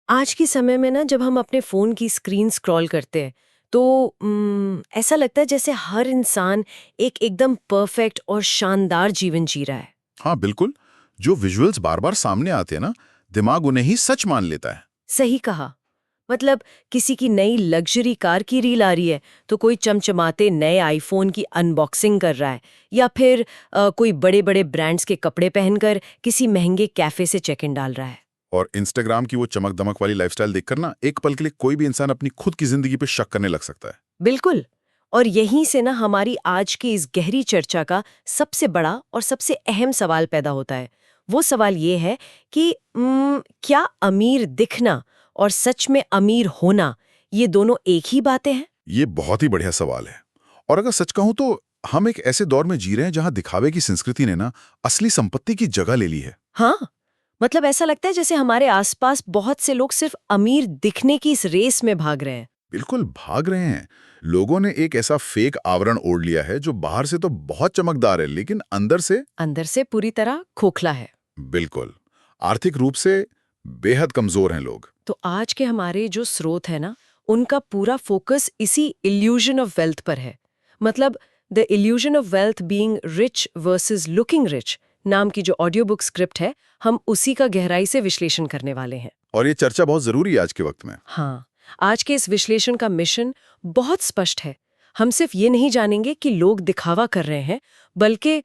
आज के समय में ना जब हम अपने फोन की स्क्रीन स्क्रॉल करते हैं तो ऐसा लगता है जैसे हर इंसान एक एकदम परफेक्ट और शानदार जीवन जी रहा है। हाँ बिल्कुल। जो विजुअल्स बार बार सामने आते हैं ना, दिमाग उन्हें ही सच मान लेता है। सही कहा। मतलब किसी की नई लग्जरी कार की रील आ रही है तो कोई चमचमाते नए आईफोन की अनबॉक्सिंग कर रहा है, या फिर कोई बड़े बड़े ब्रांड्स के कपड़े पहनकर किसी महंगे कैफे से चेक इन डाल रहा है। और इंस्टाग्राम की वो चमक दमक वाली लाइफस्टाइल देखकर ना, एक पल के लिए कोई भी इंसान अपनी खुद की जिंदगी पे शक करने लग सकता है। बिल्कुल। और यहीं से ना हमारी आज की इस गहरी चर्चा का सबसे बड़ा और सबसे अहम सवाल पैदा होता है। वो सवाल ये है कि क्या अमीर दिखना और सच में अमीर होना, ये दोनों एक ही बातें हैं? ये बहुत ही बढ़िया सवाल है। और अगर सच कहूं तो हम एक ऐसे दौर में जी रहे हैं जहां दिखावे की संस्कृति ने ना असली संपत्ति की जगह ले ली है। हाँ, मतलब ऐसा लगता है जैसे हमारे आसपास बहुत से लोग सिर्फ अमीर दिखने की इस रेस में भाग रहे हैं। बिल्कुल भाग रहे हैं। लोगों ने एक ऐसा फेक आवरण ओढ़ लिया है जो बाहर से तो बहुत चमकदार है, लेकिन अंदर से पूरी तरह खोखला है। बिल्कुल आर्थिक रूप से बेहद कमजोर हैं लोग। तो आज के हमारे जो स्रोत है ना, उनका पूरा फोकस इसी इल्यूजन ऑफ वेल्थ पर है। मतलब the illusion of wealth being rich versus looking rich नाम की जो ऑडियो बुक स्क्रिप्ट है, हम उसी का गहराई से विश्लेषण करने वाले हैं। और ये चर्चा बहुत जरूरी है आज के वक्त में। हाँ, आज के इस विश्लेषण का मिशन बहुत स्पष्ट है। हम सिर्फ ये नहीं जानेंगे कि लोग दिखावा कर रहे हैं, बल्कि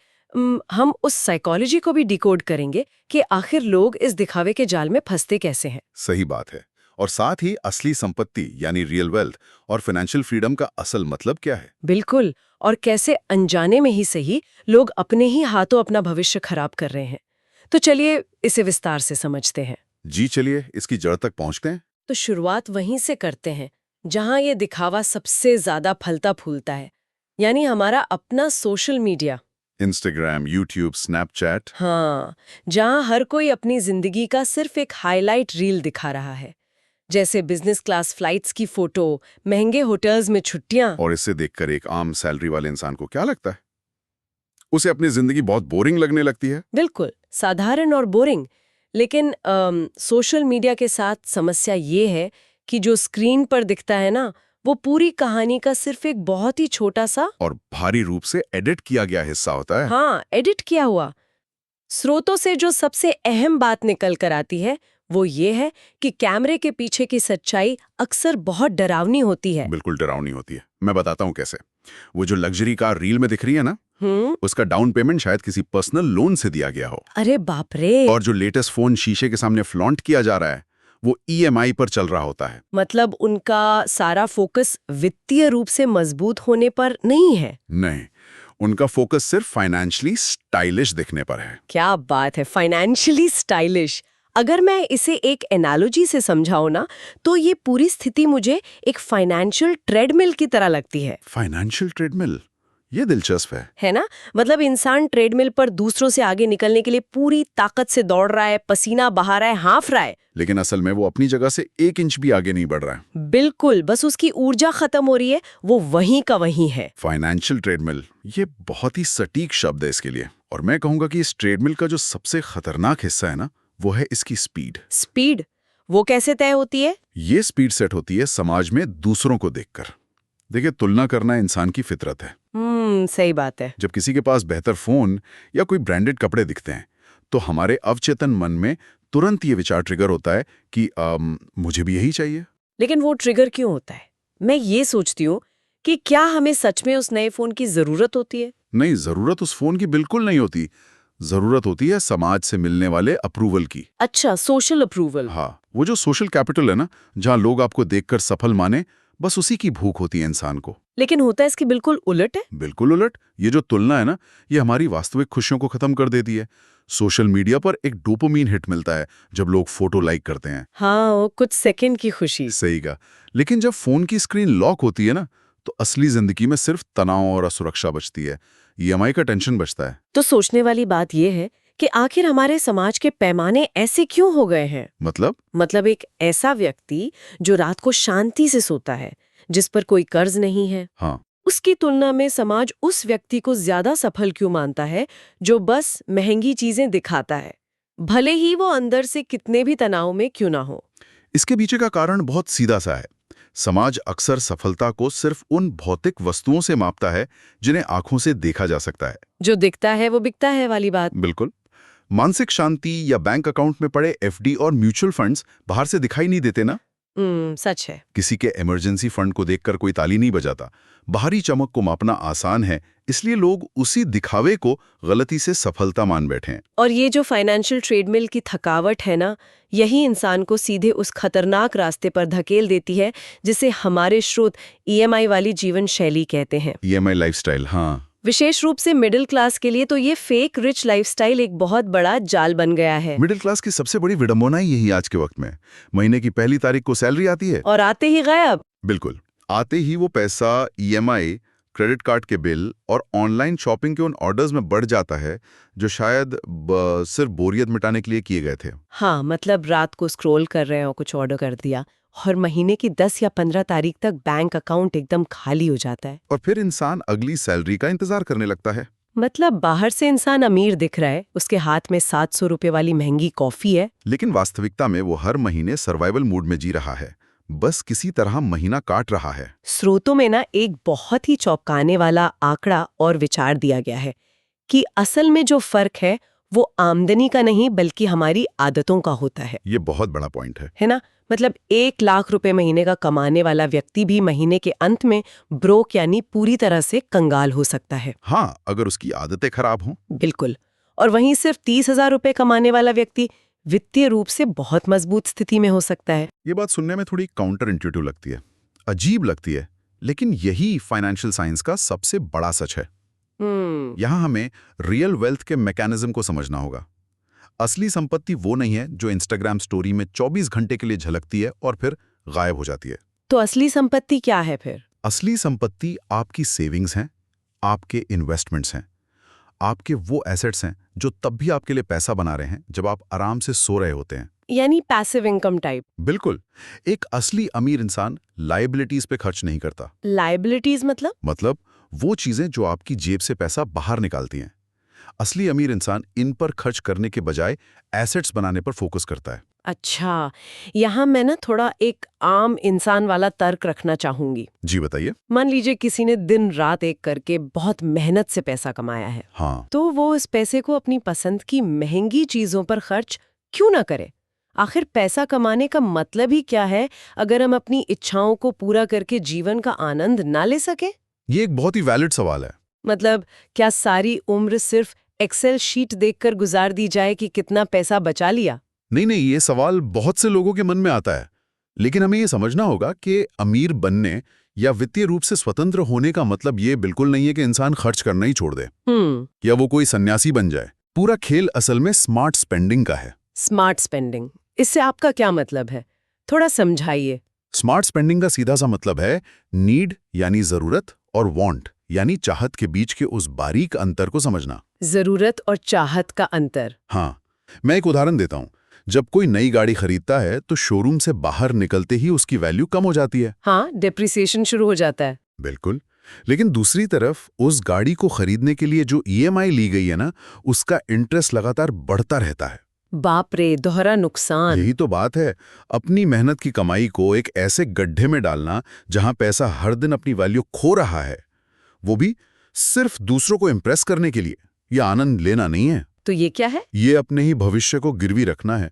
हम उस साइकोलॉजी को भी डिकोड करेंगे कि आखिर लोग इस दिखावे के जाल में फंसते कैसे हैं। सही बात है। और साथ ही असली संपत्ति यानी रियल वेल्थ और फाइनेंशियल फ्रीडम का असल मतलब क्या है। बिल्कुल। और कैसे अनजाने में ही सही लोग अपने ही हाथों अपना भविष्य खराब कर रहे हैं। तो चलिए इसे विस्तार से समझते हैं। जी चलिए इसकी जड़ तक पहुंचते हैं। तो शुरुआत वहीं से करते हैं जहां ये दिखावा सबसे ज्यादा फलता फूलता है, यानी हमारा अपना social media. Instagram, YouTube, Snapchat. हाँ, जहां हर कोई अपनी जिंदगी का सिर्फ एक हाईलाइट रील दिखा रहा है, जैसे बिजनेस क्लास फ्लाइट्स की फोटो, महंगे होटल्स में छुट्टियां। और इसे देखकर एक आम सैलरी वाले इंसान को क्या लगता है? उसे अपनी जिंदगी बहुत बोरिंग लगने लगती है। बिल्कुल साधारण और बोरिंग। लेकिन सोशल मीडिया के साथ समस्या ये है कि जो स्क्रीन पर दिखता है ना, वो पूरी कहानी का सिर्फ एक बहुत ही छोटा सा और भारी रूप से एडिट किया गया हिस्सा होता है। हाँ, एडिट किया हुआ। स्रोतों से जो सबसे अहम बात निकल कर आती है वो ये है कि कैमरे के पीछे की सच्चाई अक्सर बहुत डरावनी होती है। बिल्कुल डरावनी होती है। मैं बताता हूँ कैसे। वो जो लग्जरी कार रील में दिख रही है ना, उसका डाउन पेमेंट शायद किसी पर्सनल लोन से दिया गया हो। अरे बाप रे! और जो लेटेस्ट फोन शीशे के सामने फ्लॉन्ट किया जा रहा है, वो ईएमआई पर चल रहा होता है। मतलब उनका सारा फोकस वित्तीय रूप से मजबूत होने पर नहीं है। नहीं, उनका फोकस सिर्फ फाइनेंशियली स्टाइलिश दिखने पर है। क्या बात है, फाइनेंशियली स्टाइलिश! अगर मैं इसे एक एनालॉजी से समझाऊं ना, तो ये पूरी स्थिति मुझे एक फाइनेंशियल ट्रेडमिल की तरह लगती है। फाइनेंशियल ट्रेडमिल, ये दिलचस्प है ना? मतलब इंसान ट्रेडमिल पर दूसरों से आगे निकलने के लिए पूरी ताकत से दौड़ रहा है, पसीना बहा रहा है, हाँफ रहा है। लेकिन असल में वो अपनी जगह से 1 इंच भी आगे नहीं बढ़ रहा है। बिल्कुल, बस उसकी ऊर्जा खत्म हो रही है, वो वहीं का वहीं है। फाइनेंशियल ट्रेडमिल, ये बहुत ही सटीक शब्द है इसके लिए। और मैं कहूंगा कि इस ट्रेडमिल का जो सबसे खतरनाक हिस्सा है ना, वो है इसकी स्पीड। स्पीड? वो कैसे तय होती है? ये स्पीड सेट होती है समाज में दूसरों को देखकर। देखिए, तुलना करना इंसान की फितरत है। सही बात है। जब किसी के पास बेहतर फोन या कोई ब्रांडेड कपड़े दिखते हैं, तो हमारे अवचेतन मन में तुरंत ये विचार ट्रिगर होता है कि मुझे भी यही चाहिए। लेकिन वो ट्रिगर क्यों होता है? मैं ये सोचती हूँ कि क्या हमें सच में उस नए फोन की जरूरत होती है? नहीं, जरूरत उस फोन की बिल्कुल नहीं होती। जरूरत होती है समाज से मिलने वाले अप्रूवल की। अच्छा, सोशल अप्रूवल। हाँ, वो जो सोशल कैपिटल है ना, जहाँ लोग आपको देखकर सफल माने, बस उसी की भूख होती है इंसान को। लेकिन होता है इसकी बिल्कुल उलट है। बिल्कुल उलट। ये जो तुलना है ना, ये हमारी वास्तविक खुशियों को खत्म कर देती है। सोशल मीडिया पर एक डोपामीन हिट मिलता है जब लोग फोटो लाइक करते हैं। हाँ, वो कुछ सेकंड की खुशी। सही कहा। लेकिन जब फोन की स्क्रीन लॉक होती है ना, तो असली जिंदगी में सिर्फ तनाव और असुरक्षा बचती है। ईएमआई का टेंशन बचता है। तो सोचने वाली बात यह है कि आखिर हमारे समाज के पैमाने ऐसे क्यों हो गए हैं? मतलब एक ऐसा व्यक्ति जो रात को शांति से सोता है, जिस पर कोई कर्ज नहीं है, हाँ, उसकी तुलना में समाज उस व्यक्ति को ज्यादा सफल क्यों मानता है जो बस महंगी चीजें दिखाता है, भले ही वो अंदर से कितने भी तनाव में क्यों ना हो? इसके पीछे का कारण बहुत सीधा सा है। समाज अक्सर सफलता को सिर्फ उन भौतिक वस्तुओं से मापता है जिन्हें आंखों से देखा जा सकता है। जो दिखता है वो बिकता है वाली बात। बिल्कुल। मानसिक शांति या बैंक अकाउंट में पड़े एफडी और म्यूचुअल फंड्स बाहर से दिखाई नहीं देते ना। सच है। किसी के इमरजेंसी फंड को देखकर कोई ताली नहीं बजाता। बाहरी चमक को मापना आसान है, इसलिए लोग उसी दिखावे को गलती से सफलता मान बैठे हैं। और ये जो फाइनेंशियल ट्रेडमिल की थकावट है ना, यही इंसान को सीधे उस खतरनाक रास्ते पर धकेल देती है जिसे हमारे स्रोत ईएमआई वाली जीवन शैली कहते हैं। ईएमआई लाइफस्टाइल, हाँ। विशेष रूप से मिडिल क्लास के लिए तो ये फेक रिच लाइफस्टाइल एक बहुत बड़ा जाल बन गया है। मिडिल क्लास की सबसे बड़ी विडंबना ही यही आज के वक्त में। महीने की पहली तारीख को सैलरी आती है और आते ही गायब। बिल्कुल, आते ही वो पैसा ईएमआई, क्रेडिट कार्ड के बिल और ऑनलाइन शॉपिंग के उन ऑर्डर्स में बढ़ जाता है जो शायद सिर्फ बोरियत मिटाने के लिए किए गए थे। हाँ, मतलब रात को स्क्रॉल कर रहे हैं और कुछ ऑर्डर कर दिया और महीने की 10 या 15 तारीख तक बैंक अकाउंट एकदम खाली हो जाता है। और फिर इंसान अगली सैलरी का इंतजार करने लगता है। मतलब बाहर से इंसान अमीर दिख रहा है, उसके हाथ में 700 रुपए वाली महंगी कॉफी है, लेकिन वास्तविकता में वो हर महीने सर्वाइवल मूड में जी रहा है, बस किसी तरह महीना काट रहा है। स्रोतों में ना एक बहुत ही चौंकाने वाला आंकड़ा और विचार दिया गया है कि असल में जो फर्क है वो आमदनी का नहीं बल्कि हमारी आदतों का होता है। ये बहुत बड़ा पॉइंट है ना? मतलब 1 लाख रुपए महीने का कमाने वाला व्यक्ति भी महीने के अंत में ब्रोक यानी पूरी तरह से कंगाल हो सकता है। हाँ, अगर उसकी आदतें खराब हों। बिल्कुल। और वहीं सिर्फ 30,000 रुपए कमाने वाला व्यक्ति वित्तीय रूप से बहुत मजबूत स्थिति में हो सकता है। ये बात सुनने में थोड़ी काउंटर इंट्यूटिव लगती है, अजीब लगती है, लेकिन यही फाइनेंशियल साइंस का सबसे बड़ा सच है। यहाँ हमें रियल वेल्थ के मैकेनिज्म को समझना होगा। असली संपत्ति वो नहीं है जो इंस्टाग्राम स्टोरी में 24 घंटे के लिए झलकती है और फिर गायब हो जाती है। तो असली संपत्ति क्या है फिर? असली संपत्ति आपकी सेविंग्स हैं, आपके इन्वेस्टमेंट्स हैं, आपके वो एसेट्स हैं जो तब भी आपके लिए पैसा बना रहे हैं जब आप आराम से सो रहे होते हैं। यानी पैसिव इनकम टाइप। बिल्कुल। एक असली अमीर इंसान लायबिलिटीज पे खर्च नहीं करता। लायबिलिटीज मतलब वो चीजें जो आपकी जेब से पैसा बाहर निकालती हैं। असली अमीर इंसान इन पर खर्च करने के बजाय एसेट्स बनाने पर फोकस करता है। अच्छा, यहाँ मैं ना थोड़ा एक आम इंसान वाला तर्क रखना चाहूंगी। जी बताइए। मान लीजिए किसी ने दिन रात एक करके बहुत मेहनत से पैसा कमाया है। हाँ। तो वो इस पैसे को अपनी पसंद की महंगी चीजों पर खर्च क्यों ना करे? आखिर पैसा कमाने का मतलब ही क्या है अगर हम अपनी इच्छाओं को पूरा करके जीवन का आनंद ना ले सके? ये एक बहुत ही वैलिड सवाल है। मतलब क्या सारी उम्र सिर्फ एक्सेल शीट देखकर गुजार दी जाए कि कितना पैसा बचा लिया? नहीं, ये सवाल बहुत से लोगों के मन में आता है, लेकिन हमें ये समझना होगा कि अमीर बनने या वित्तीय रूप से स्वतंत्र होने का मतलब ये बिल्कुल नहीं है कि इंसान खर्च करना ही छोड़ दे या वो कोई सन्यासी बन जाए। पूरा खेल असल में स्मार्ट स्पेंडिंग का है। स्मार्ट स्पेंडिंग, इससे आपका क्या मतलब है? थोड़ा समझाइए। स्मार्ट स्पेंडिंग का सीधा सा मतलब है नीड यानी जरूरत और वांट यानी चाहत के बीच के उस बारीक अंतर को समझना। जरूरत और चाहत का अंतर। हाँ, मैं एक उदाहरण देता हूँ। जब कोई नई गाड़ी खरीदता है तो शोरूम से बाहर निकलते ही उसकी वैल्यू कम हो जाती है। हाँ, डेप्रिसिएशन शुरू हो जाता है। बिल्कुल। लेकिन दूसरी तरफ उस गाड़ी को खरीदने के लिए जो ईएमआई ली गई है ना, उसका इंटरेस्ट लगातार बढ़ता रहता है। बाप रे, दोहरा नुकसान। यही तो बात है, अपनी मेहनत की कमाई को एक ऐसे गड्ढे में डालना जहां पैसा हर दिन अपनी वैल्यू खो रहा है, वो भी सिर्फ दूसरों को इम्प्रेस करने के लिए। यह आनंद लेना नहीं है। तो ये क्या है? ये अपने ही भविष्य को गिरवी रखना है।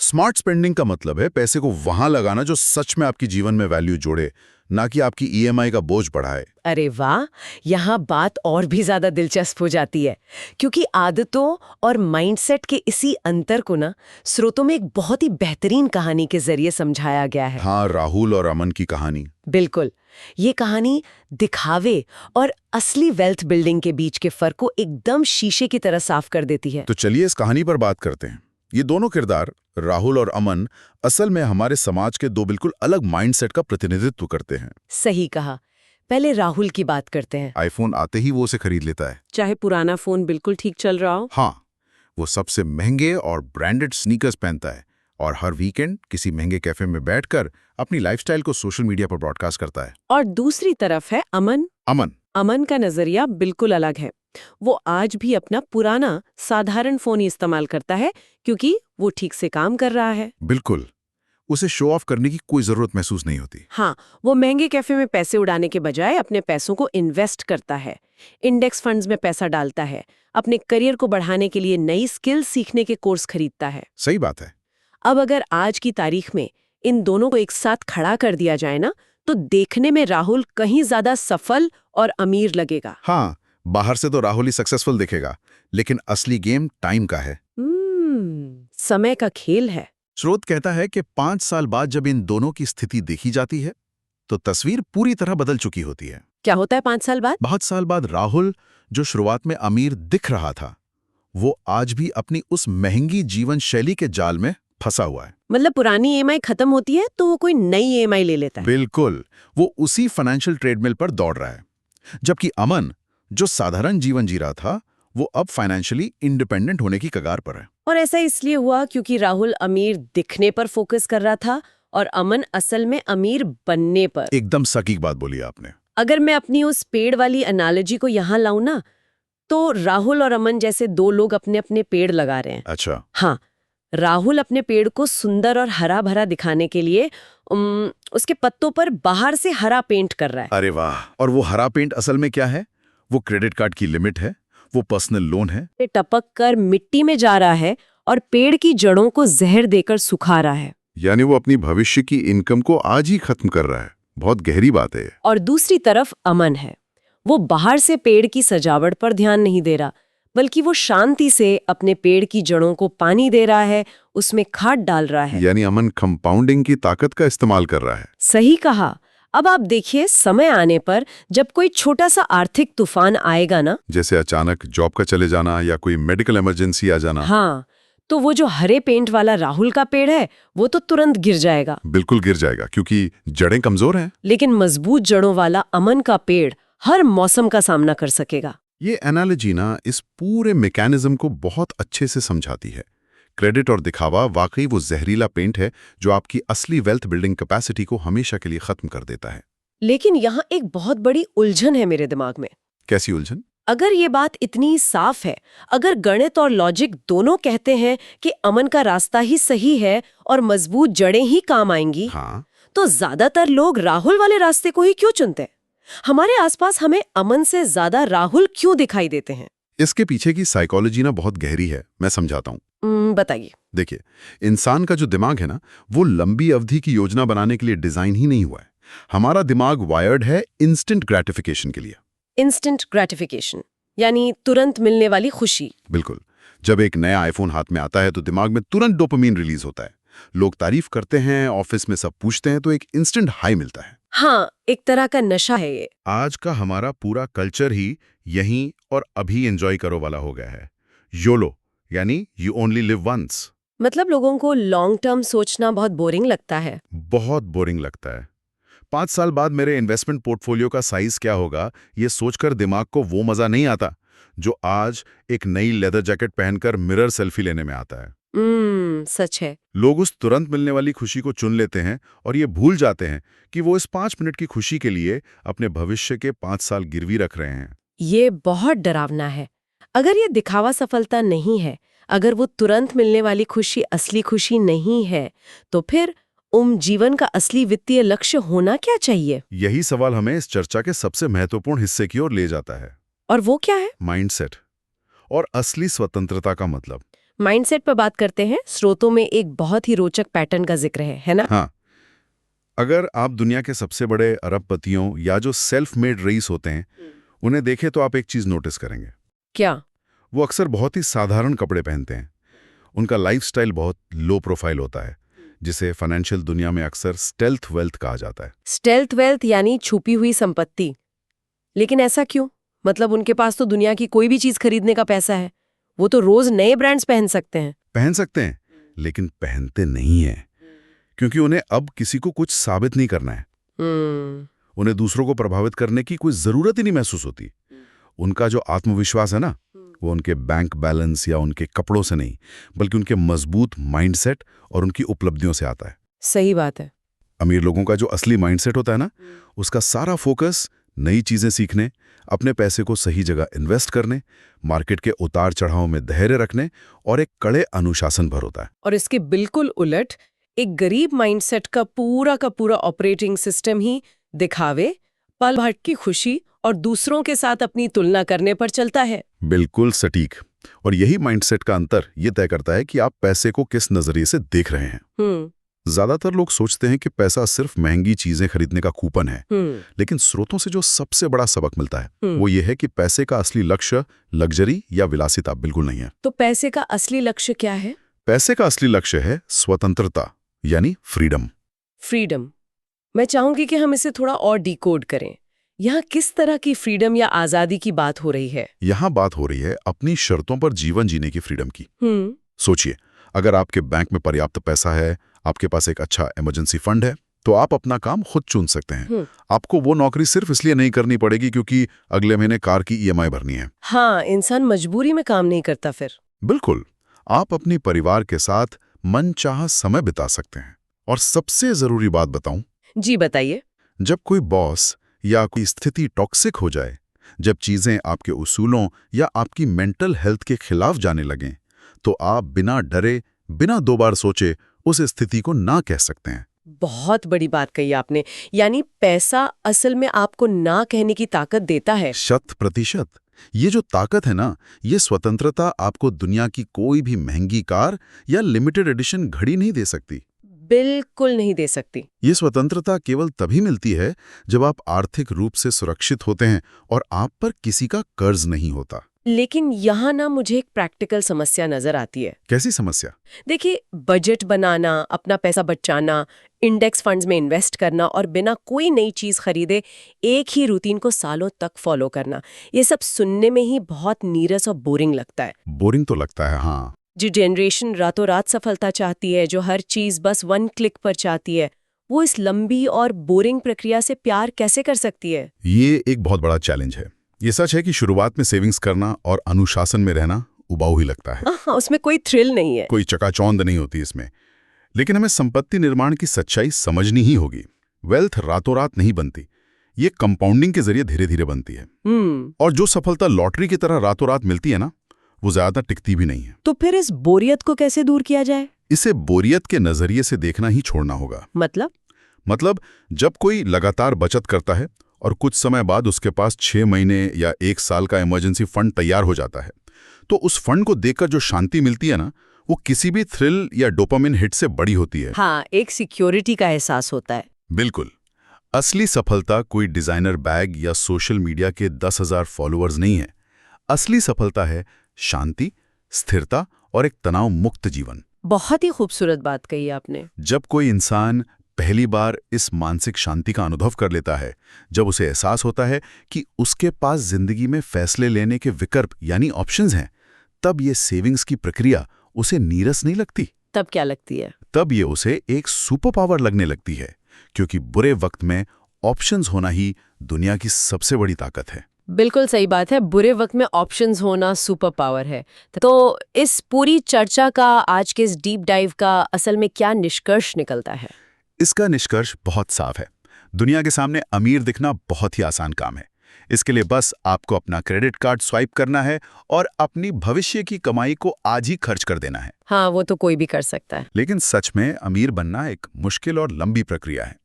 स्मार्ट स्पेंडिंग का मतलब है पैसे को वहां लगाना जो सच में आपकी जीवन में वैल्यू जोड़े, ना कि आपकी ईएमआई का बोझ बढ़ाए। अरे वाह, यहाँ बात और भी ज्यादा दिलचस्प हो जाती है, क्योंकि आदतों और माइंडसेट के इसी अंतर को ना स्रोतों में एक बहुत ही बेहतरीन कहानी के जरिए समझाया गया है। हाँ, राहुल और अमन की कहानी। बिल्कुल। ये कहानी दिखावे और असली वेल्थ बिल्डिंग के बीच के फर्क को एकदम शीशे की तरह साफ कर देती है। तो चलिए इस कहानी पर बात करते हैं। ये दोनों किरदार, राहुल और अमन, असल में हमारे समाज के दो बिल्कुल अलग माइंडसेट का प्रतिनिधित्व करते हैं। सही कहा। पहले राहुल की बात करते हैं। आईफोन आते ही वो उसे खरीद लेता है, चाहे पुराना फोन बिल्कुल ठीक चल रहा हो। हाँ, वो सबसे महंगे और ब्रांडेड स्नीकर्स पहनता है और हर वीकेंड किसी महंगे कैफे में बैठकर अपनी लाइफस्टाइल को सोशल मीडिया पर ब्रॉडकास्ट करता है। और दूसरी तरफ है अमन। अमन का नजरिया बिल्कुल अलग है। वो आज भी अपना पुराना साधारण फोन ही इस्तेमाल करता है क्योंकि वो ठीक से काम कर रहा है। बिल्कुल। उसे शो ऑफ करने की कोई जरूरत महसूस नहीं होती। हाँ, वो महंगे कैफे में पैसे उड़ाने के बजाय अपने पैसों को इन्वेस्ट करता है, इंडेक्स फंड्स में पैसा डालता है, अपने करियर को बढ़ाने के लिए नई स्किल सीखने के कोर्स खरीदता है। सही बात है। अब अगर आज की तारीख में इन दोनों को एक साथ खड़ा कर दिया जाए ना, तो देखने में राहुल कहीं ज्यादा सफल और अमीर लगेगा। हाँ, बाहर से तो राहुल ही सक्सेसफुल दिखेगा, लेकिन असली गेम टाइम का है। समय का खेल है। स्रोत कहता है कि 5 साल बाद जब इन दोनों की स्थिति देखी जाती है तो तस्वीर पूरी तरह बदल चुकी होती है। क्या होता है 5 साल बाद? बहुत साल बाद राहुल, जो शुरुआत में अमीर दिख रहा था, वो आज भी अपनी उस महंगी जीवन शैली के जाल में फंसा हुआ है। मतलब पुरानी ईएमआई खत्म होती है तो वो कोई नई ईएमआई ले लेता है। बिल्कुल, वो उसी फाइनेंशियल ट्रेडमिल पर दौड़ रहा है। जबकि अमन, जो साधारण जीवन जी रहा था, वो अब फाइनेंशियली इंडिपेंडेंट होने की कगार पर है। और ऐसा इसलिए हुआ क्योंकि राहुल अमीर दिखने पर फोकस कर रहा था और अमन असल में अमीर बनने पर। एकदम सटीक बात बोली आपने। अगर मैं अपनी उस पेड़ वाली एनालॉजी को यहाँ लाऊं ना, तो राहुल और अमन जैसे दो लोग अपने अपने पेड़ लगा रहे हैं। अच्छा। हाँ, राहुल अपने पेड़ को सुंदर और हरा भरा दिखाने के लिए उसके पत्तों पर बाहर से हरा पेंट कर रहा है। अरे वाह! और वो हरा पेंट असल में क्या है? वो क्रेडिट कार्ड की लिमिट है, वो पर्सनल लोन है। ये टपक कर मिट्टी में जा रहा है और पेड़ की जड़ों को जहर देकर सुखा रहा है। यानी वो अपनी भविष्य की इनकम को आज ही खत्म कर रहा है। बहुत गहरी बात है। और दूसरी तरफ अमन है। वो बाहर से पेड़ की सजावट पर ध्यान नहीं दे रहा, बल्कि वो शांति से अपने पेड़ की जड़ों को पानी दे रहा है, उसमें खाद डाल रहा है। यानी अमन कंपाउंडिंग की ताकत का इस्तेमाल कर रहा है। सही कहा। अब आप देखिए, समय आने पर जब कोई छोटा सा आर्थिक तूफान आएगा ना, जैसे अचानक जॉब का चले जाना या कोई मेडिकल इमरजेंसी आ जाना, हाँ, तो वो जो हरे पेंट वाला राहुल का पेड़ है वो तो तुरंत गिर जाएगा। बिल्कुल गिर जाएगा, क्योंकि जड़ें कमजोर हैं। लेकिन मजबूत जड़ों वाला अमन का पेड़ हर मौसम का सामना कर सकेगा। ये एनालॉजी ना इस पूरे मैकेनिज्म को बहुत अच्छे से समझाती है। क्रेडिट और दिखावा वाकई वो जहरीला पेंट है जो आपकी असली वेल्थ बिल्डिंग कैपेसिटी को हमेशा के लिए खत्म कर देता है। लेकिन यहाँ एक बहुत बड़ी उलझन है मेरे दिमाग में। कैसी उलझन? अगर ये बात इतनी साफ है, अगर गणित और लॉजिक दोनों कहते हैं कि अमन का रास्ता ही सही है और मजबूत जड़ें ही काम आएंगी, हाँ, तो ज्यादातर लोग राहुल वाले रास्ते को ही क्यों चुनते हैं? हमारे आसपास हमें अमन से ज्यादा राहुल क्यों दिखाई देते हैं? इसके पीछे की साइकोलॉजी ना बहुत गहरी है, मैं समझाता हूँ। बताइए। देखिए, इंसान का जो दिमाग है ना, वो लंबी अवधि की योजना बनाने के लिए डिजाइन ही नहीं हुआ है। हमारा दिमाग वायर्ड है इंस्टेंट ग्रेटिफिकेशन के लिए। इंस्टेंट ग्रेटिफिकेशन यानी तुरंत मिलने वाली खुशी। बिल्कुल। जब एक नया आईफोन हाथ में आता है तो दिमाग में तुरंत डोपामीन रिलीज होता है। लोग तारीफ करते हैं, ऑफिस में सब पूछते हैं, तो एक इंस्टेंट हाई मिलता है। हाँ, एक तरह का नशा है ये। आज का हमारा पूरा कल्चर ही यहीं और अभी एंजॉय करो वाला हो गया है। योलो यानी यू ओनली लिव वंस। मतलब लोगों को लॉन्ग टर्म सोचना बहुत बोरिंग लगता है। बहुत बोरिंग लगता है। 5 साल बाद मेरे इन्वेस्टमेंट पोर्टफोलियो का साइज क्या होगा, ये सोचकर दिमाग को वो मजा नहीं आता जो आज एक नई लेदर जैकेट पहनकर मिरर सेल्फी लेने में आता है। सच है। लोग उस तुरंत मिलने वाली खुशी को चुन लेते हैं और ये भूल जाते हैं कि वो इस 5 मिनट की खुशी के लिए अपने भविष्य के 5 साल गिरवी रख रहे हैं। ये बहुत डरावना है। अगर ये दिखावा सफलता नहीं है, अगर वो तुरंत मिलने वाली खुशी असली खुशी नहीं है, तो फिर जीवन का असली वित्तीय लक्ष्य होना क्या चाहिए? यही सवाल हमें इस चर्चा के सबसे महत्वपूर्ण हिस्से की ओर ले जाता है। और वो क्या है? माइंडसेट और असली स्वतंत्रता का मतलब। माइंडसेट पर बात करते हैं। स्रोतों में एक बहुत ही रोचक पैटर्न का जिक्र है ना? हाँ, अगर आप दुनिया के सबसे बड़े अरबपतियों या जो सेल्फ मेड रईस होते हैं उन्हें देखें तो आप एक चीज नोटिस करेंगे। क्या? वो अक्सर बहुत ही साधारण कपड़े पहनते हैं। उनका लाइफस्टाइल बहुत लो प्रोफाइल होता है, जिसे फाइनेंशियल दुनिया में अक्सर स्टेल्थ वेल्थ कहा जाता है। स्टेल्थ वेल्थ यानी छुपी हुई संपत्ति। लेकिन ऐसा क्यों? मतलब उनके पास तो दुनिया की कोई भी चीज खरीदने का पैसा है। वो तो रोज नए ब्रांड्स पहन सकते हैं। पहन सकते हैं, लेकिन पहनते नहीं हैं, क्योंकि उन्हें अब किसी को कुछ साबित नहीं करना है। उन्हें दूसरों को प्रभावित करने की कोई जरूरत ही नहीं महसूस होती। उनका जो आत्मविश्वास है ना, वो उनके बैंक बैलेंस या उनके कपड़ों से नहीं, बल्कि उनके मजबूत माइंडसेट और उनकी उपलब्धियों से आता है। सही बात है। अमीर लोगों का जो असली माइंडसेट होता है ना, उसका सारा फोकस नई चीजें सीखने, अपने पैसे को सही जगह इन्वेस्ट करने, मार्केट के उतार चढ़ाव में धैर्य रखने और एक कड़े अनुशासन पर होता है। और इसके बिल्कुल उलट एक गरीब माइंडसेट का पूरा ऑपरेटिंग सिस्टम ही दिखावे, पल भर की खुशी और दूसरों के साथ अपनी तुलना करने पर चलता है। बिल्कुल सटीक। और यही माइंडसेट का अंतर ये तय करता है कि आप पैसे को किस नजरिए से देख रहे हैं। ज्यादातर लोग सोचते हैं कि पैसा सिर्फ महंगी चीजें खरीदने का कूपन है, लेकिन स्रोतों से जो सबसे बड़ा सबक मिलता है वो ये है कि पैसे का असली लक्ष्य लग्जरी या विलासिता बिल्कुल नहीं है। तो पैसे का असली लक्ष्य क्या है? पैसे का असली लक्ष्य है स्वतंत्रता, यानी फ्रीडम। फ्रीडम। मैं चाहूंगी कि हम इसे थोड़ा और डिकोड करें। यहाँ किस तरह की फ्रीडम या आजादी की बात हो रही है? यहाँ बात हो रही है अपनी शर्तों पर जीवन जीने की फ्रीडम की। सोचिए, अगर आपके बैंक में पर्याप्त पैसा है, आपके पास एक अच्छा इमरजेंसी फंड है, तो आप अपना काम खुद चुन सकते हैं। आपको वो नौकरी सिर्फ इसलिए नहीं करनी पड़ेगी क्योंकि अगले महीने कार की ईएमआई भरनी है। हाँ, इंसान मजबूरी में काम नहीं करता फिर। बिल्कुल। आप अपने परिवार के साथ मनचाहा समय बिता सकते हैं। और सबसे जरूरी बात बताऊं? जी बताइए। जब कोई बॉस या कोई स्थिति टॉक्सिक हो जाए, जब चीजें आपके उसूलों या आपकी मेंटल हेल्थ के खिलाफ जाने लगें, तो आप बिना डरे, बिना दो बार सोचे उस स्थिति को ना कह सकते हैं। बहुत बड़ी बात कही आपने। यानी पैसा असल में आपको ना कहने की ताकत देता है। 100%। ये जो ताकत है ना, ये स्वतंत्रता आपको दुनिया की कोई भी महंगी कार या लिमिटेड एडिशन घड़ी नहीं दे सकती। बिल्कुल नहीं दे सकती। ये स्वतंत्रता केवल तभी मिलती है जब आप आर्थिक रूप से सुरक्षित होते हैं और आप पर किसी का कर्ज नहीं होता। लेकिन यहाँ ना मुझे एक प्रैक्टिकल समस्या नजर आती है। कैसी समस्या? देखिए, बजट बनाना, अपना पैसा बचाना, इंडेक्स फंड्स में इन्वेस्ट करना और बिना कोई नई चीज खरीदे एक ही रूटीन को सालों तक फॉलो करना, ये सब सुनने में ही बहुत नीरस और बोरिंग लगता है। बोरिंग तो लगता है, हाँ। जो जनरेशन रातों रात सफलता चाहती है, जो हर चीज बस 1 क्लिक पर चाहती है, वो इस लंबी और बोरिंग प्रक्रिया से प्यार कैसे कर सकती है? ये एक बहुत बड़ा चैलेंज है। ये सच है कि शुरुआत में सेविंग्स करना और अनुशासन में रहना उबाऊ ही लगता है। हाँ, उसमें कोई थ्रिल नहीं है, कोई चकाचौंध नहीं होती इसमें। लेकिन हमें संपत्ति निर्माण की सच्चाई समझनी ही होगी। वेल्थ रातों रात नहीं बनती, ये कंपाउंडिंग के जरिए धीरे धीरे बनती है। और जो सफलता लॉटरी की तरह रातों रात मिलती है ना, वो ज्यादा टिकती भी नहीं है। तो फिर इस बोरियत को कैसे दूर किया जाए? इसे बोरियत के नजरिए से देखना ही छोड़ना होगा। मतलब जब कोई लगातार बचत करता है और कुछ समय बाद उसके पास 6 महीने या 1 साल का इमरजेंसी फंड तैयार हो जाता है, तो उस फंड को देखकर जो शांति मिलती है ना, वो किसी भी थ्रिल या डोपामिन हिट से बड़ी होती है। हाँ, एक सिक्योरिटी का एहसास होता है। बिल्कुल। असली सफलता कोई डिजाइनर बैग या सोशल मीडिया के 10,000 फॉलोअर्स नहीं है। असली सफलता है शांति, स्थिरता और एक तनाव मुक्त जीवन। बहुत ही खूबसूरत बात कही आपने। जब कोई इंसान पहली बार इस मानसिक शांति का अनुभव कर लेता है, जब उसे एहसास होता है कि उसके पास जिंदगी में फैसले लेने के विकल्प यानी ऑप्शंस हैं, तब ये सेविंग्स की प्रक्रिया उसे नीरस नहीं लगती। तब क्या लगती है? तब ये उसे एक सुपर पावर लगने लगती है, क्योंकि बुरे वक्त में ऑप्शंस होना ही दुनिया की सबसे बड़ी ताकत है। बिल्कुल सही बात है, बुरे वक्त में ऑप्शंस होना सुपर पावर है। तो इस पूरी चर्चा का, आज के इस डीप डाइव का असल में क्या निष्कर्ष निकलता है? इसका निष्कर्ष बहुत साफ है। दुनिया के सामने अमीर दिखना बहुत ही आसान काम है। इसके लिए बस आपको अपना क्रेडिट कार्ड स्वाइप करना है और अपनी भविष्य की कमाई को आज ही खर्च कर देना है। हाँ, वो तो कोई भी कर सकता है। लेकिन सच में अमीर बनना एक मुश्किल और लंबी प्रक्रिया है।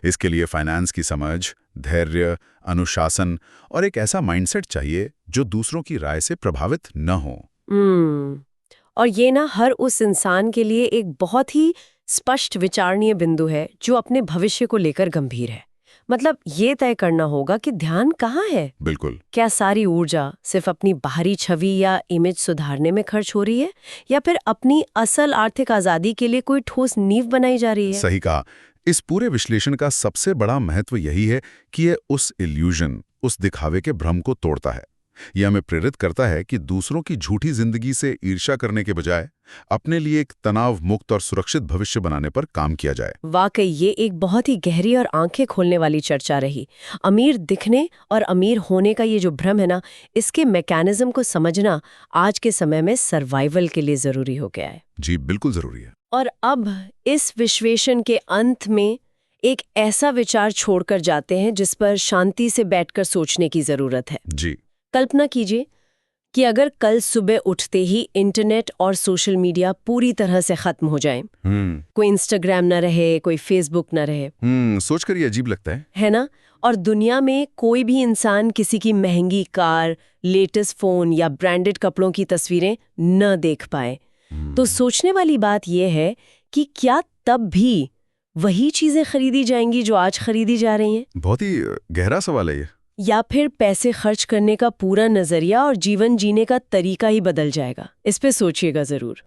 इसके लिए फाइनेंस की समझ, धैर्य, अनुशासन और एक ऐसा माइंडसेट चाहिए जो दूसरों की राय से प्रभावित न हो। और ये ना हर उस इंसान के लिए एक बहुत ही स्पष्ट विचारणीय बिंदु है जो अपने भविष्य को लेकर गंभीर है। मतलब ये तय करना होगा कि ध्यान कहाँ है। बिल्कुल। क्या सारी ऊर्जा सिर्फ अपनी बाहरी छवि या इमेज सुधारने में खर्च हो रही है, या फिर अपनी असल आर्थिक आजादी के लिए कोई ठोस नींव बनाई जा रही है? सही कहा। इस पूरे विश्लेषण का सबसे बड़ा महत्व यही है कि ये उस इल्यूजन, उस दिखावे के भ्रम को तोड़ता है। यह हमें प्रेरित करता है कि दूसरों की झूठी जिंदगी से ईर्ष्या करने के बजाय अपने लिए एक तनाव मुक्त और सुरक्षित भविष्य बनाने पर काम किया जाए। वाकई ये एक बहुत ही गहरी और आंखें खोलने वाली चर्चा रही। अमीर दिखने और अमीर होने का ये जो भ्रम है ना, इसके मैकेनिज्म को समझना आज के समय में सर्वाइवल के लिए जरूरी हो गया है। जी बिल्कुल जरूरी है। और अब इस विश्लेषण के अंत में एक ऐसा विचार छोड़कर जाते हैं जिस पर शांति से बैठकर सोचने की जरूरत है। जी। कल्पना कीजिए कि अगर कल सुबह उठते ही इंटरनेट और सोशल मीडिया पूरी तरह से खत्म हो जाए, कोई इंस्टाग्राम ना रहे, कोई फेसबुक ना रहे, सोचकर ये अजीब लगता है ना? और दुनिया में कोई भी इंसान किसी की महंगी कार, लेटेस्ट फोन या ब्रांडेड कपड़ों की तस्वीरें न देख पाए। तो सोचने वाली बात यह है कि क्या तब भी वही चीजें खरीदी जाएंगी जो आज खरीदी जा रही हैं? बहुत ही गहरा सवाल है ये। या फिर पैसे खर्च करने का पूरा नजरिया और जीवन जीने का तरीका ही बदल जाएगा? इस पे सोचिएगा जरूर।